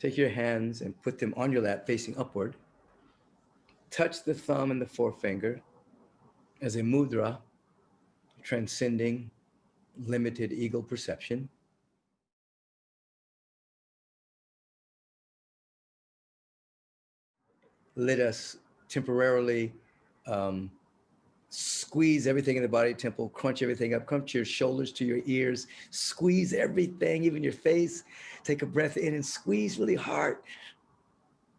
Take your hands and put them on your lap facing upward. Touch the thumb and the forefinger as a mudra, transcending limited ego perception. Let us temporarily um, squeeze everything in the body temple, crunch everything up, crunch your shoulders to your ears, squeeze everything, even your face. Take a breath in and squeeze really hard,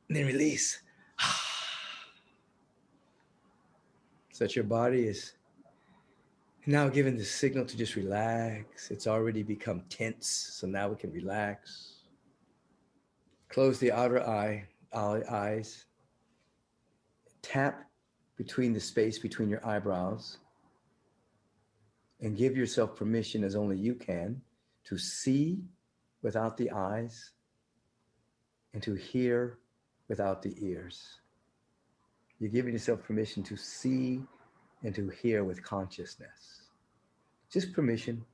and then release. So that your body is now given the signal to just relax. It's already become tense, so now we can relax. Close the outer eyes. Tap between the space between your eyebrows and give yourself permission, as only you can, to see without the eyes and to hear without the ears. You're giving yourself permission to see and to hear with consciousness. Just permission.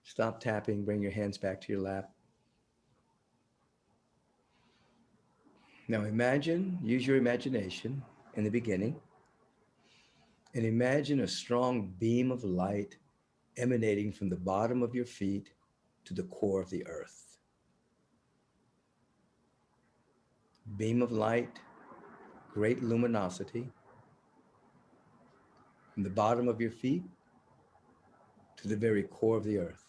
Stop tapping, bring your hands back to your lap. Now imagine, use your imagination in the beginning, and imagine a strong beam of light emanating from the bottom of your feet to the core of the earth. Beam of light, great luminosity, from the bottom of your feet to the very core of the earth.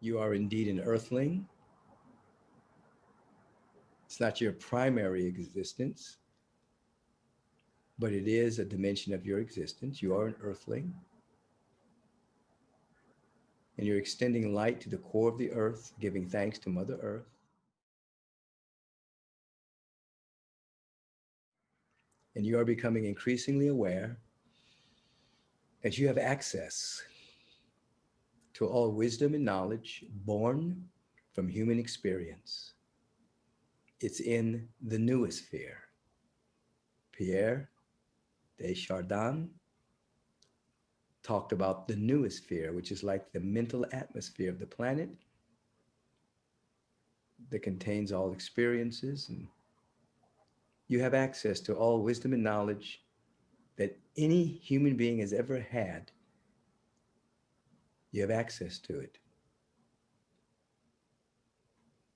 You are indeed an earthling. It's not your primary existence, but it is a dimension of your existence. You are an earthling. And you're extending light to the core of the earth, giving thanks to Mother Earth. And you are becoming increasingly aware that you have access to all wisdom and knowledge born from human experience. It's in the noosphere. Pierre Desjardins talked about the noosphere, which is like the mental atmosphere of the planet that contains all experiences, and you have access to all wisdom and knowledge that any human being has ever had. You have access to it.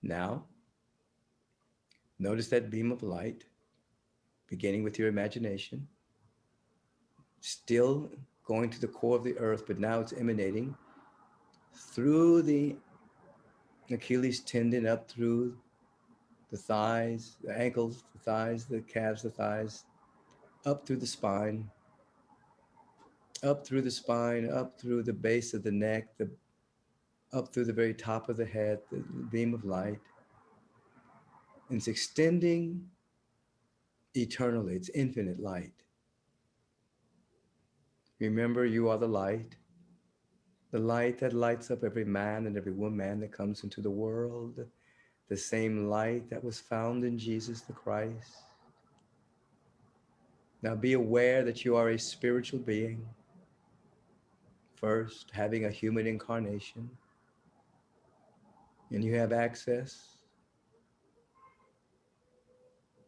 Now, notice that beam of light, beginning with your imagination, still going to the core of the earth, but now it's emanating through the Achilles tendon, up through the thighs, the ankles, the thighs, the calves, the thighs, up through the spine, up through the spine, up through the base of the neck, up through the very top of the head, the beam of light. And it's extending eternally. It's infinite light. Remember, you are the light that lights up every man and every woman that comes into the world, the same light that was found in Jesus the Christ. Now be aware that you are a spiritual being, first having a human incarnation, and you have access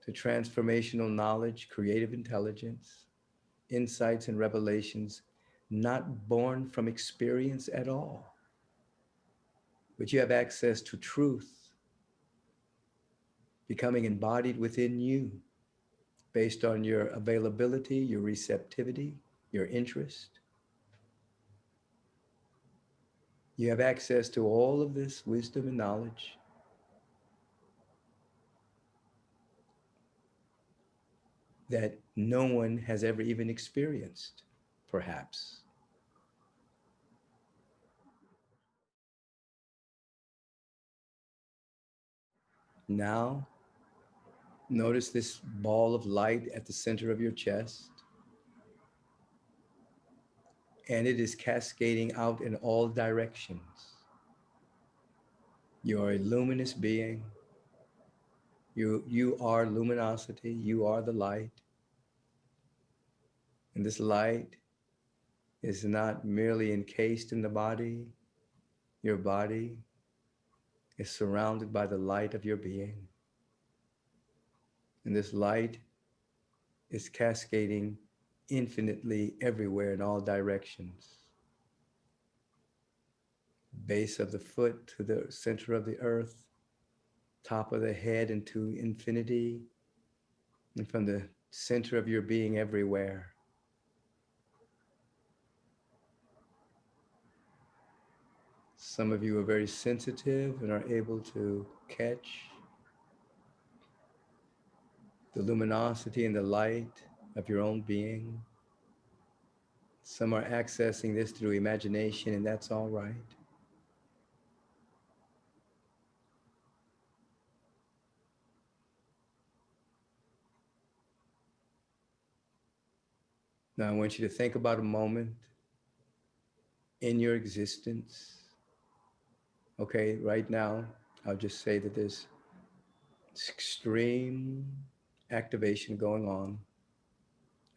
to transformational knowledge, creative intelligence, insights and revelations not born from experience at all, but you have access to truth becoming embodied within you based on your availability, your receptivity, your interest. You have access to all of this wisdom and knowledge. That no one has ever even experienced, perhaps. Now, notice this ball of light at the center of your chest, and it is cascading out in all directions. You are a luminous being. You are luminosity. You are the light. And this light is not merely encased in the body. Your body is surrounded by the light of your being. And this light is cascading infinitely everywhere in all directions. Base of the foot to the center of the earth, top of the head into infinity, and from the center of your being everywhere. Some of you are very sensitive and are able to catch the luminosity and the light of your own being. Some are accessing this through imagination, and that's all right. Now, I want you to think about a moment in your existence. Okay, right now, I'll just say that there's extreme activation going on.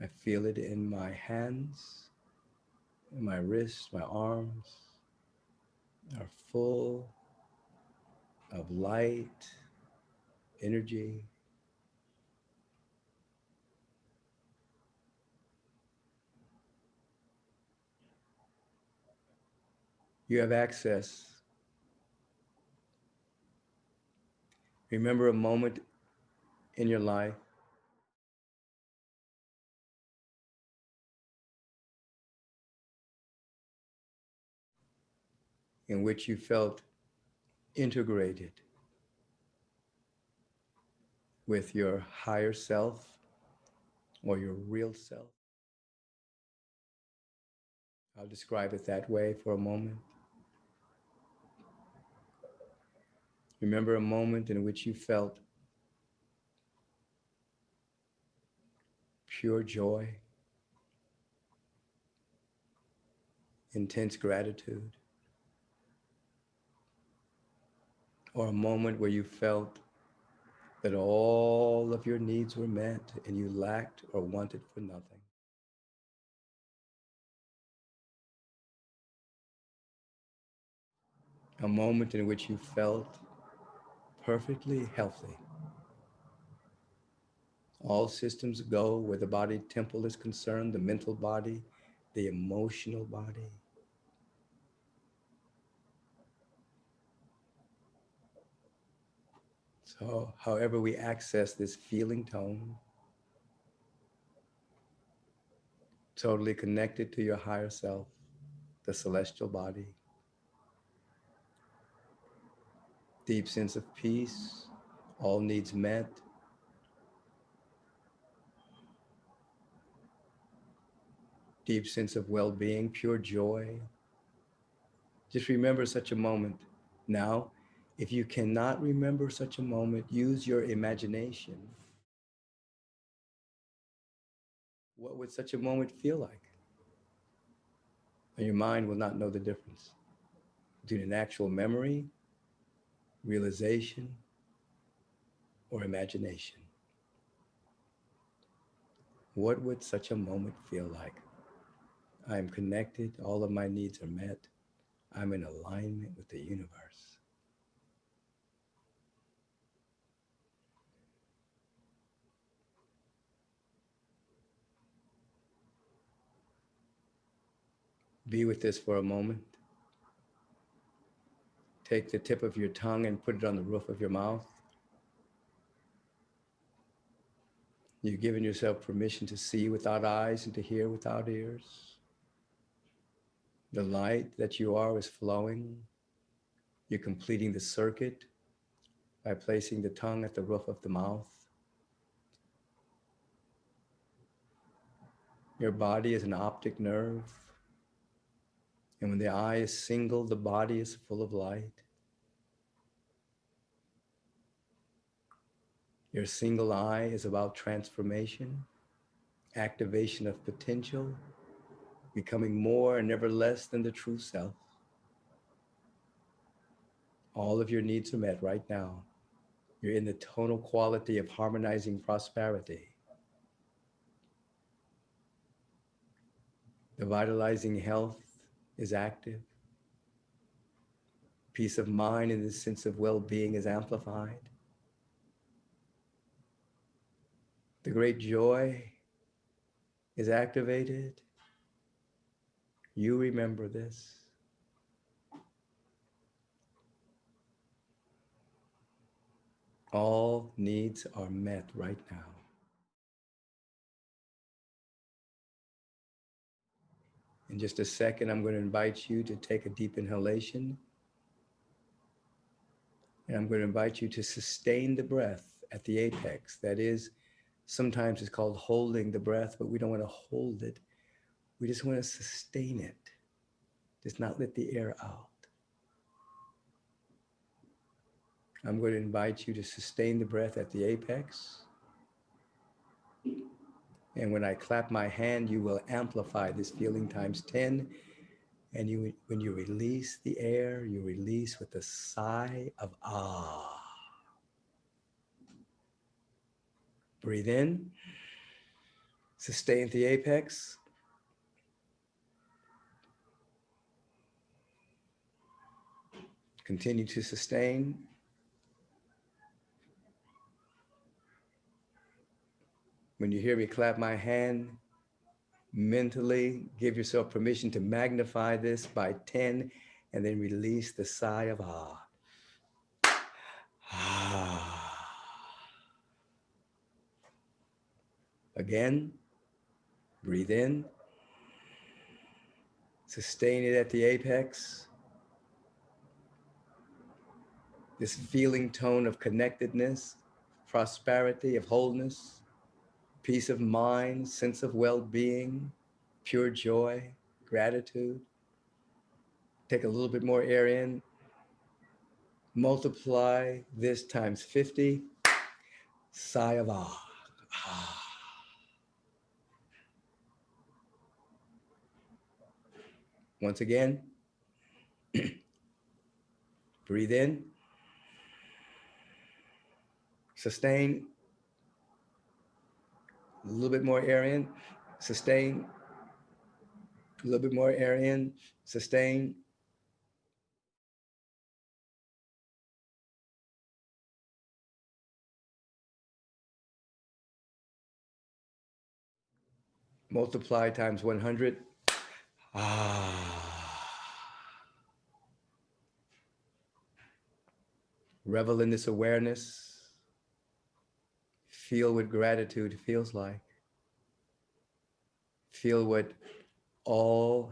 I feel it in my hands, in my wrists, my arms are full of light, energy. You have access. Remember a moment in your life in which you felt integrated with your higher self or your real self. I'll describe it that way for a moment. Remember a moment in which you felt pure joy, intense gratitude, or a moment where you felt that all of your needs were met and you lacked or wanted for nothing. A moment in which you felt perfectly healthy. All systems go where the body temple is concerned, the mental body, the emotional body. So, however we access this feeling tone, totally connected to your higher self, the celestial body, deep sense of peace, all needs met, deep sense of well-being, pure joy. Just remember such a moment. Now, if you cannot remember such a moment, use your imagination. What would such a moment feel like? And your mind will not know the difference between an actual memory, realization, or imagination. What would such a moment feel like? I am connected, all of my needs are met, I'm in alignment with the universe. Be with this for a moment. Take the tip of your tongue and put it on the roof of your mouth. You've given yourself permission to see without eyes and to hear without ears. The light that you are is flowing. You're completing the circuit by placing the tongue at the roof of the mouth. Your body is an optic nerve. And when the eye is single, the body is full of light. Your single eye is about transformation, activation of potential, becoming more and never less than the true self. All of your needs are met right now. You're in the tonal quality of harmonizing prosperity. The vitalizing health is active. Peace of mind and the sense of well-being is amplified. The great joy is activated. You remember this. All needs are met right now. In just a second, I'm going to invite you to take a deep inhalation. And I'm going to invite you to sustain the breath at the apex. That is, sometimes it's called holding the breath, but we don't want to hold it. We just want to sustain it. Just not let the air out. I'm going to invite you to sustain the breath at the apex. And when I clap my hand, you will amplify this feeling times 10. And when you release the air, you release with a sigh of ah. Breathe in. Sustain at the apex. Continue to sustain. When you hear me clap my hand, mentally give yourself permission to magnify this by 10 and then release the sigh of ah. Ah. Again, breathe in. Sustain it at the apex. This feeling tone of connectedness, prosperity, of wholeness, peace of mind, sense of well-being, pure joy, gratitude. Take a little bit more air in. Multiply this times 50. Sigh of ah. Ah. Once again, breathe in. Sustain. A little bit more air in. Sustain. A little bit more air in. Sustain. Multiply times 100. Ah. Revel in this awareness. Feel what gratitude feels like. Feel what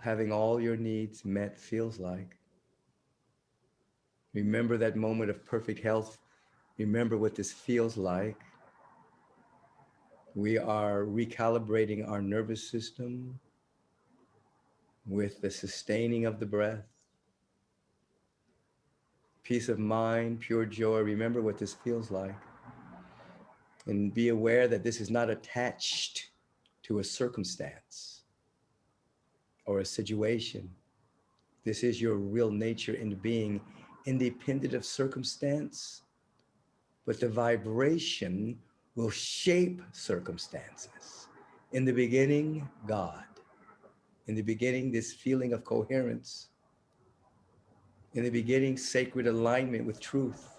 having all your needs met feels like. Remember that moment of perfect health. Remember what this feels like. We are recalibrating our nervous system with the sustaining of the breath. Peace of mind, pure joy. Remember what this feels like. And be aware that this is not attached to a circumstance or a situation. This is your real nature in being, independent of circumstance, but the vibration will shape circumstances. In the beginning, God. In the beginning, this feeling of coherence. In the beginning, sacred alignment with truth.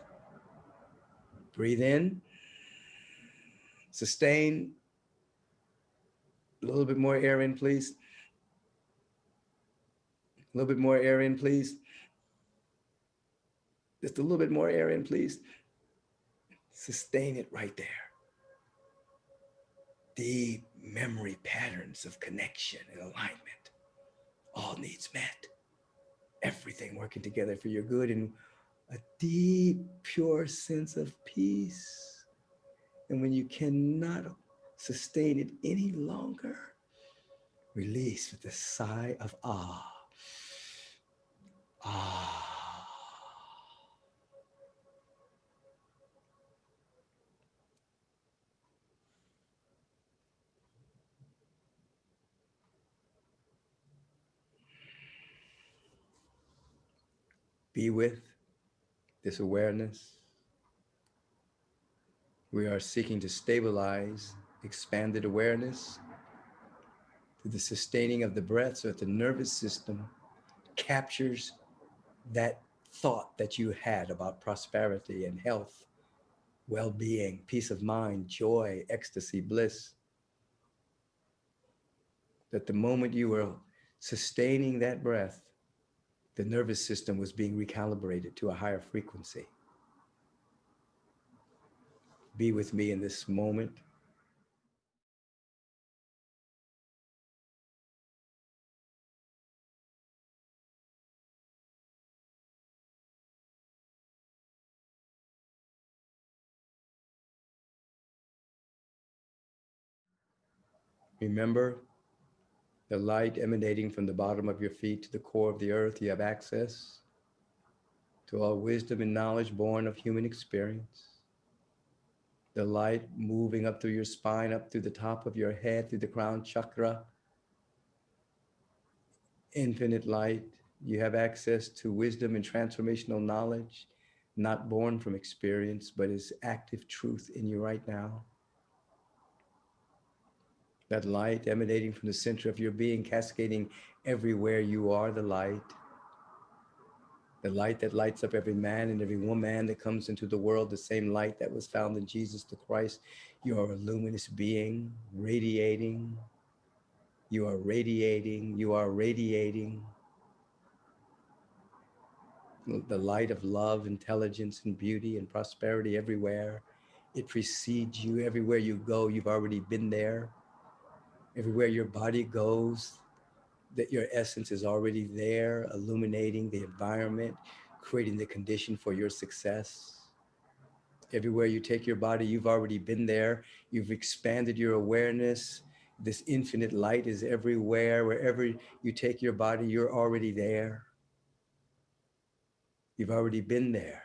Breathe in. Sustain. A little bit more air in, please. A little bit more air in, please. Just a little bit more air in, please. Sustain it right there. Deep memory patterns of connection and alignment. All needs met. Everything working together for your good, and a deep, pure sense of peace. And when you cannot sustain it any longer, release with a sigh of ah. Ah. Be with this awareness. We are seeking to stabilize expanded awareness to the sustaining of the breath so that the nervous system captures that thought that you had about prosperity and health, well-being, peace of mind, joy, ecstasy, bliss. That the moment you were sustaining that breath, the nervous system was being recalibrated to a higher frequency. Be with me in this moment. Remember the light emanating from the bottom of your feet to the core of the earth. You have access to all wisdom and knowledge born of human experience. The light moving up through your spine, up through the top of your head, through the crown chakra. Infinite light. You have access to wisdom and transformational knowledge, not born from experience, but is active truth in you right now. That light emanating from the center of your being, cascading everywhere you are, the light. The light that lights up every man and every woman that comes into the world, the same light that was found in Jesus the Christ. You are a luminous being, radiating. You are radiating. You are radiating. The light of love, intelligence, and beauty and prosperity everywhere. It precedes you. Everywhere you go, you've already been there. Everywhere your body goes, that your essence is already there, illuminating the environment, creating the condition for your success. Everywhere you take your body, you've already been there. You've expanded your awareness. This infinite light is everywhere. Wherever you take your body, you're already there. You've already been there.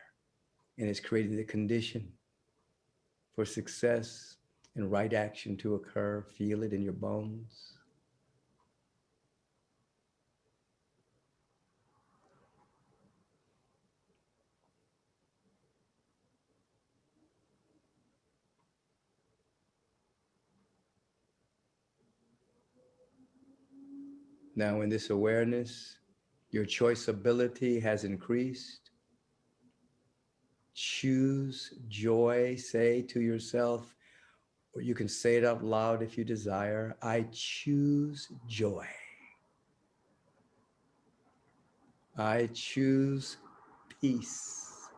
And it's creating the condition for success and right action to occur. Feel it in your bones. Now, in this awareness, your choice ability has increased. Choose joy. Say to yourself, or you can say it out loud if you desire, I choose joy. I choose peace.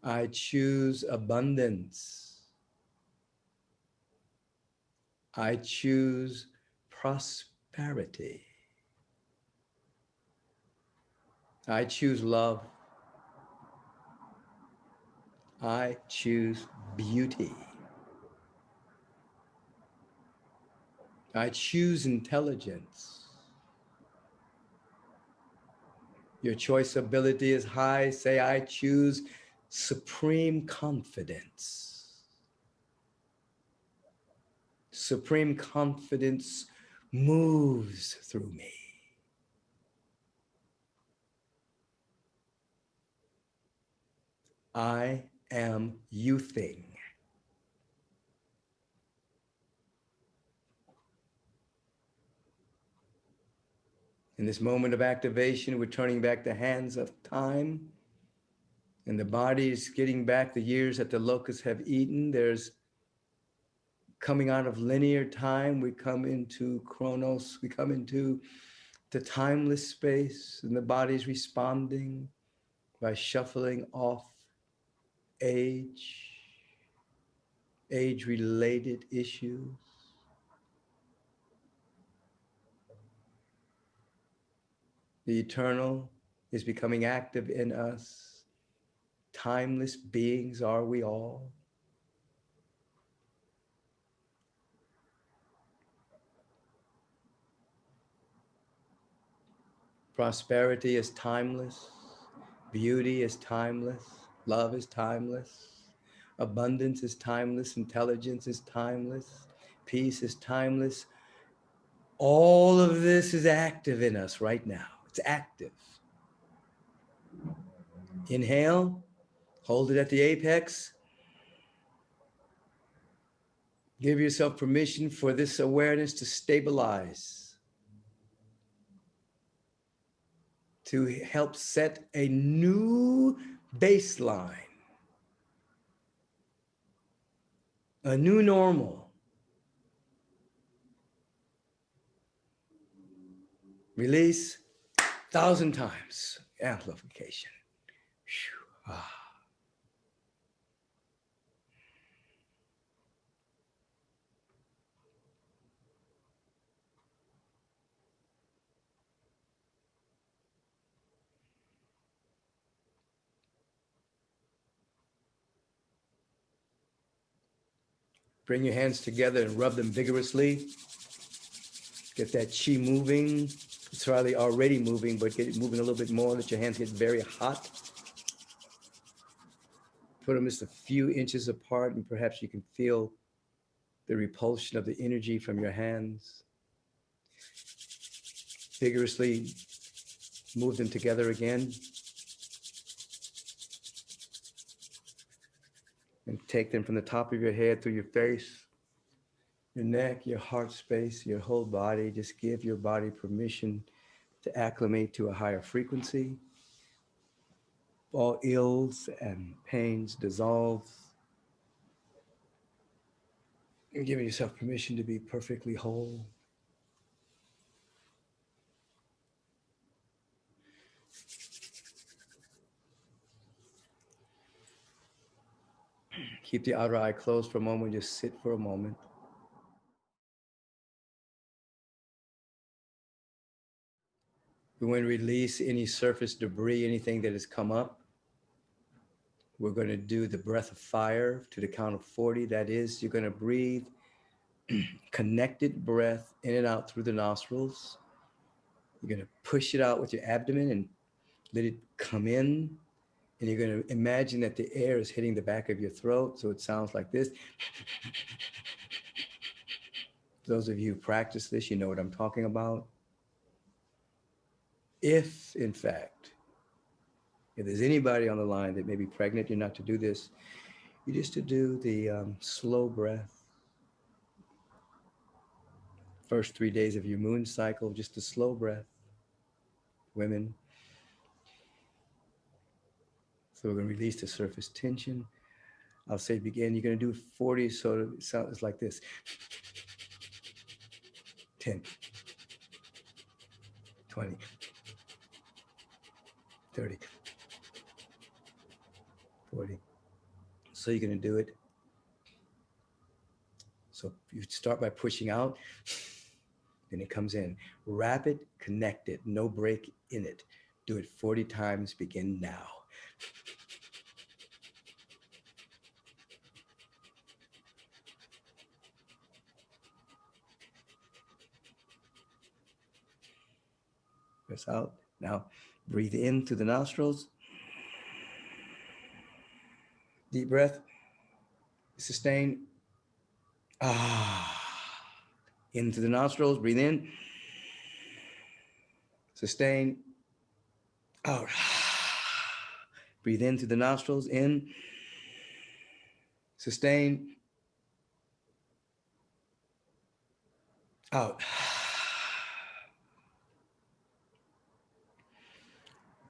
I choose abundance. I choose prosperity. I choose love. I choose beauty. I choose intelligence. Your choice ability is high. Say, I choose supreme confidence. Supreme confidence moves through me. I am youthing. In this moment of activation, we're turning back the hands of time, and the body is getting back the years that the locusts have eaten. There's coming out of linear time. We come into chronos. We come into the timeless space, and the body's responding by shuffling off age, age-related issues. The eternal is becoming active in us. Timeless beings are we all. Prosperity is timeless. Beauty is timeless. Love is timeless. Abundance is timeless. Intelligence is timeless. Peace is timeless. All of this is active in us right now. It's active. Inhale, hold it at the apex. Give yourself permission for this awareness to stabilize, to help set a new baseline, a new normal. Release 1,000 times. Amplification. Ah. Bring your hands together and rub them vigorously. Get that chi moving. It's probably already moving, but get it moving a little bit more. Let your hands get very hot. Put them just a few inches apart, and perhaps you can feel the repulsion of the energy from your hands. Vigorously move them together again. And take them from the top of your head through your face, your neck, your heart space, your whole body. Just give your body permission to acclimate to a higher frequency. All ills and pains dissolve. And giving yourself permission to be perfectly whole. Keep the outer eye closed for a moment. Just sit for a moment. We're going to release any surface debris, anything that has come up. We're going to do the breath of fire to the count of 40. That is, you're going to breathe connected breath in and out through the nostrils. You're going to push it out with your abdomen and let it come in. And you're going to imagine that the air is hitting the back of your throat. So it sounds like this. Those of you who practice this, you know what I'm talking about. If, in fact, if there's anybody on the line that may be pregnant, you're not to do this. You're just to do the slow breath. First 3 days of your moon cycle, just a slow breath. Women. So we're going to release the surface tension. I'll say begin. You're going to do 40, so it sounds like this. 10, 20, 30, 40. So you're going to do it. So you start by pushing out, then it comes in. Rapid, connected, no break in it. Do it 40 times, begin now. Press out. Now breathe in through the nostrils. Deep breath. Sustain. Ah. In through the nostrils. Breathe in. Sustain. Out. Breathe in through the nostrils. In. Sustain. Out.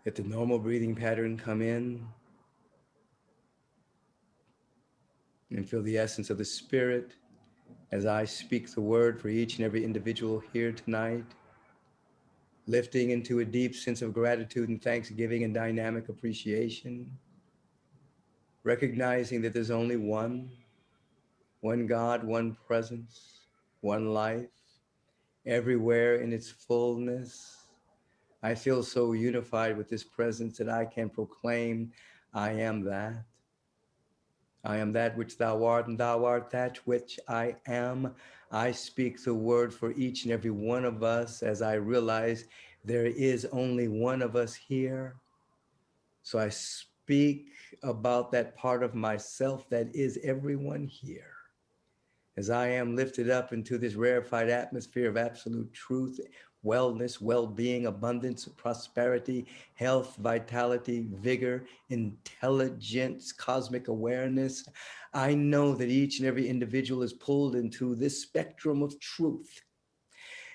Let the normal breathing pattern come in. And feel the essence of the Spirit as I speak the word for each and every individual here tonight, lifting into a deep sense of gratitude and thanksgiving and dynamic appreciation, recognizing that there's only one God, one presence, one life, everywhere in its fullness. I feel so unified with this presence that I can proclaim, I am that. I am that which thou art, and thou art that which I am. I speak the word for each and every one of us as I realize there is only one of us here. So I speak about that part of myself that is everyone here. As I am lifted up into this rarefied atmosphere of absolute truth, wellness, well-being, abundance, prosperity, health, vitality, vigor, intelligence, cosmic awareness. I know that each and every individual is pulled into this spectrum of truth,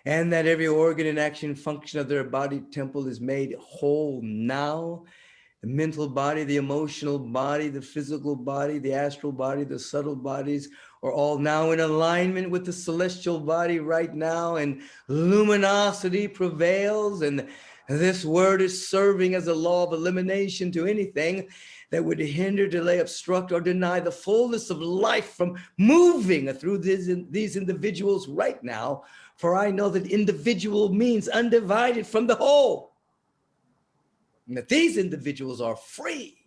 and that every organ and action function of their body temple is made whole now. The mental body, the emotional body, the physical body, the astral body, the subtle bodies are all now in alignment with the celestial body right now, and luminosity prevails. And this word is serving as a law of elimination to anything that would hinder, delay, obstruct, or deny the fullness of life from moving through these individuals right now. For I know that individual means undivided from the whole, and that these individuals are free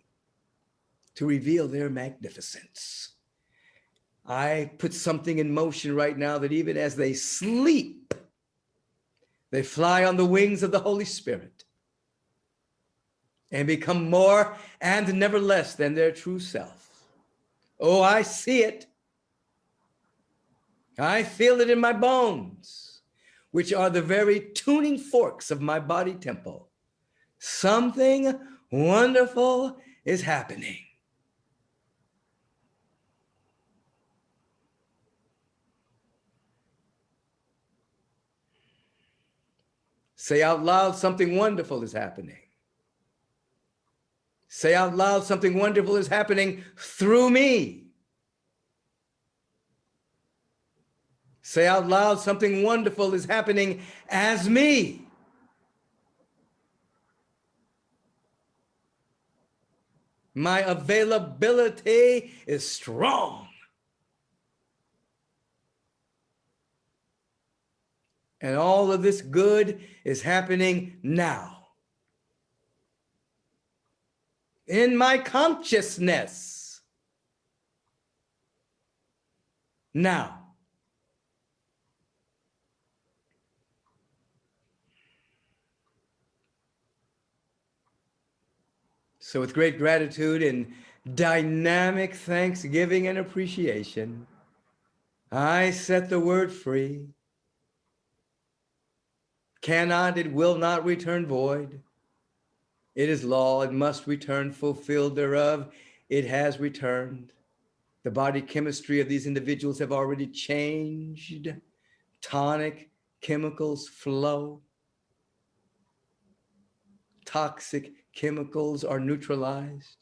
to reveal their magnificence. I put something in motion right now that even as they sleep, they fly on the wings of the Holy Spirit and become more and never less than their true self. Oh, I see it. I feel it in my bones, which are the very tuning forks of my body temple. Something wonderful is happening. Say out loud, something wonderful is happening. Say out loud, something wonderful is happening through me. Say out loud, something wonderful is happening as me. My availability is strong. And all of this good is happening now. In my consciousness. Now. So with great gratitude and dynamic thanksgiving and appreciation, I set the word free. Cannot, it will not return void. It is law, it must return fulfilled thereof. It has returned. The body chemistry of these individuals have already changed. Tonic chemicals flow. Toxic chemicals are neutralized.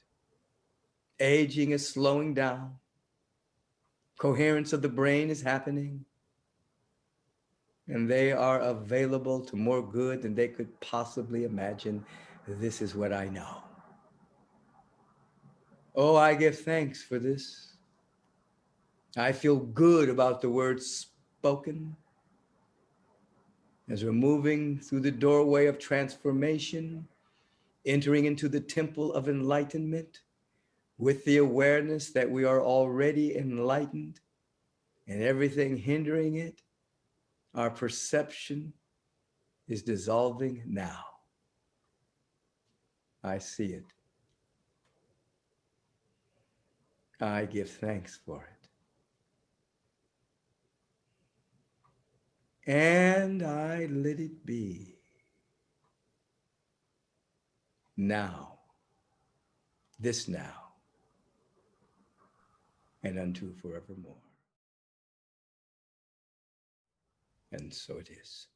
Aging is slowing down. Coherence of the brain is happening. And they are available to more good than they could possibly imagine. This is what I know. Oh, I give thanks for this. I feel good about the words spoken. As we're moving through the doorway of transformation, entering into the temple of enlightenment with the awareness that we are already enlightened, and everything hindering it, our perception is dissolving now. I see it. I give thanks for it. And I let it be. Now, this now, and unto forevermore. And so it is.